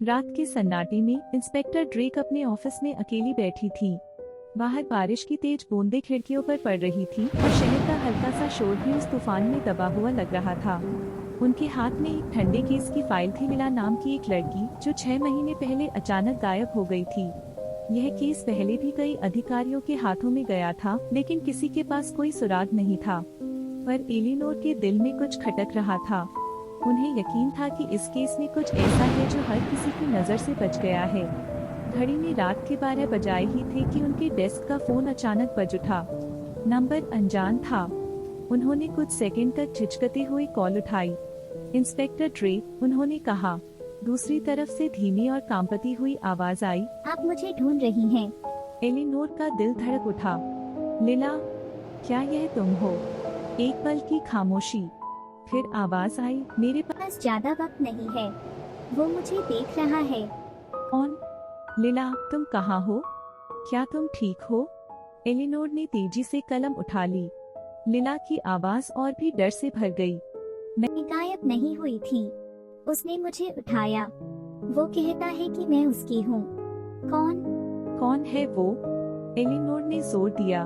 रात के सन्नाटे में इंस्पेक्टर ड्रेक अपने ऑफिस में अकेली बैठी थी। बाहर बारिश की तेज बूंदें खिड़कियों पर पड़ रही थी और शहर का हल्का सा शोर भी उस तूफान में दबा हुआ लग रहा था। उनके हाथ में एक ठंडे केस की फाइल थी। लीला नाम की एक लड़की जो 6 महीने पहले अचानक गायब हो गई थी। यह केस पहले भी कई अधिकारियों के हाथों में गया था, लेकिन किसी के पास कोई सुराग नहीं था। पर एलिनोर के दिल में कुछ खटक रहा था। उन्हें यकीन था कि इस केस में कुछ ऐसा है जो हर किसी की नजर से बच गया है। घड़ी में रात के 12 बजाए ही थे कि उनके डेस्क का फोन अचानक बज उठा। नंबर अनजान था। उन्होंने कुछ सेकंड तक झिझकते हुए कॉल उठाई। इंस्पेक्टर ड्रे, उन्होंने कहा। दूसरी तरफ से धीमी और कांपती हुई आवाज आई, आप मुझे ढूंढ रही हैं? एलिनोर का दिल धड़क उठा। लीला, क्या यह तुम हो? एक पल की खामोशी, फिर आवाज आई, मेरे बस ज्यादा वक्त नहीं है, वो मुझे देख रहा है। कौन? लीला, तुम कहाँ हो? क्या तुम ठीक हो? एलिनोर ने तेजी से कलम उठा ली। लीला की आवाज और भी डर से भर गई। मैं गायब नहीं हुई थी, उसने मुझे उठाया। वो कहता है कि मैं उसकी हूँ। कौन है वो? एलिनोर ने जोर दिया,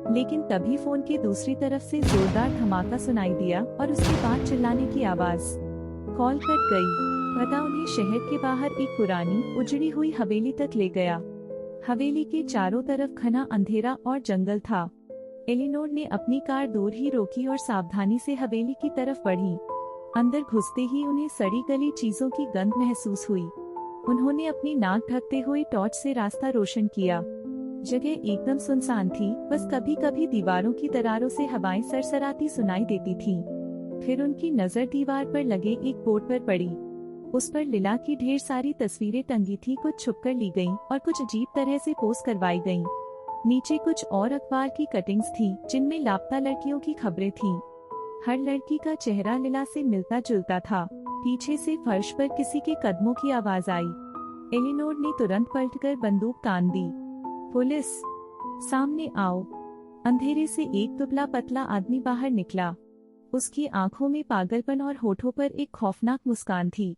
लेकिन तभी फोन की दूसरी तरफ से जोरदार धमाका सुनाई दिया और उसके बाद चिल्लाने की आवाज। कॉल कट गई। पता उन्हें शहर के बाहर एक पुरानी उजड़ी हुई हवेली तक ले गया। हवेली के चारों तरफ घना अंधेरा और जंगल था। एलिनोर ने अपनी कार दूर ही रोकी और सावधानी से हवेली की तरफ बढ़ी। अंदर घुसते ही उन्हें सड़ी गली चीजों की गंध महसूस हुई। उन्होंने अपनी नाक ढकते हुए टॉर्च से रास्ता रोशन किया। जगह एकदम सुनसान थी, बस कभी कभी दीवारों की दरारों से हवाएं सरसराती सुनाई देती थीं। फिर उनकी नजर दीवार पर लगे एक बोर्ड पर पड़ी। उस पर लीला की ढेर सारी तस्वीरें टंगी थी। कुछ छुपकर ली गईं और कुछ अजीब तरह से पोज करवाई गईं। नीचे कुछ और अखबार की कटिंग्स थी, जिनमें लापता लड़कियों की खबरें थीं। हर लड़की का चेहरा लीला से मिलता जुलता था। पीछे से फर्श पर किसी के कदमों की आवाज आई। एलिनोर ने तुरंत पलटकर बंदूक तान दी। पुलिस, सामने आओ। अंधेरे से एक दुबला पतला आदमी बाहर निकला। उसकी आंखों में पागलपन और होठों पर एक खौफनाक मुस्कान थी।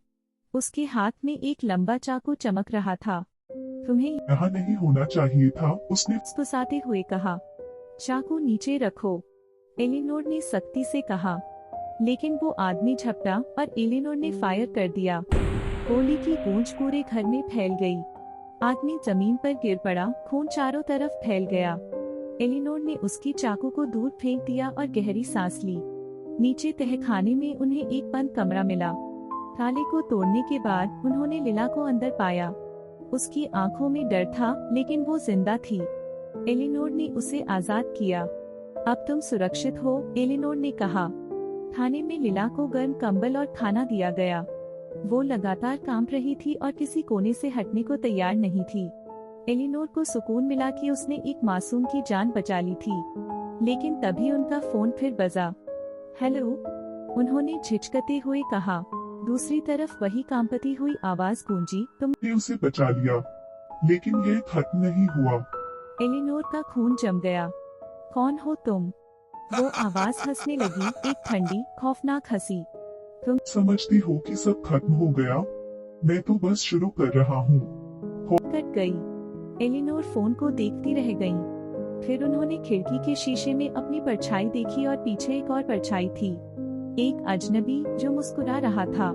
उसके हाथ में एक लंबा चाकू चमक रहा था। तुम्हें यहाँ नहीं होना चाहिए था, उसने फुसफुसाते हुए कहा। चाकू नीचे रखो, एलिनोर ने सख्ती से कहा। लेकिन वो आदमी झपटा और एलिनोर ने फायर कर दिया। गोली की गूंज पूरे घर में फैल गई। आदमी जमीन पर गिर पड़ा, खून चारों तरफ फैल गया। एलिनोर ने उसकी चाकू को दूर फेंक दिया और गहरी सांस ली। नीचे तहखाने में उन्हें एक बंद कमरा मिला। ताले को तोड़ने के बाद उन्होंने लीला को अंदर पाया। उसकी आंखों में डर था, लेकिन वो जिंदा थी। एलिनोर ने उसे आजाद किया। अब तुम सुरक्षित हो, एलिनोर ने कहा। थाने में लीला को गर्म कंबल और खाना दिया गया। वो लगातार कांप रही थी और किसी कोने से हटने को तैयार नहीं थी। एलिनोर को सुकून मिला कि उसने एक मासूम की जान बचा ली थी। लेकिन तभी उनका फोन फिर बजा। हेलो, उन्होंने झिझकते हुए कहा। दूसरी तरफ वही कांपती हुई आवाज गूंजी, तुमने उसे बचा लिया, लेकिन यह खत्म नहीं हुआ। एलिनोर का खून जम गया। कौन हो तुम? वो आवाज हंसने लगी, एक ठंडी खौफनाक हंसी। तुम समझती हो कि सब खत्म हो गया? मैं तो बस शुरू कर रहा हूँ। कट गई। एलिनोर फोन को देखती रह गईं। फिर उन्होंने खिड़की के शीशे में अपनी परछाई देखी और पीछे एक और परछाई थी। एक अजनबी जो मुस्कुरा रहा था।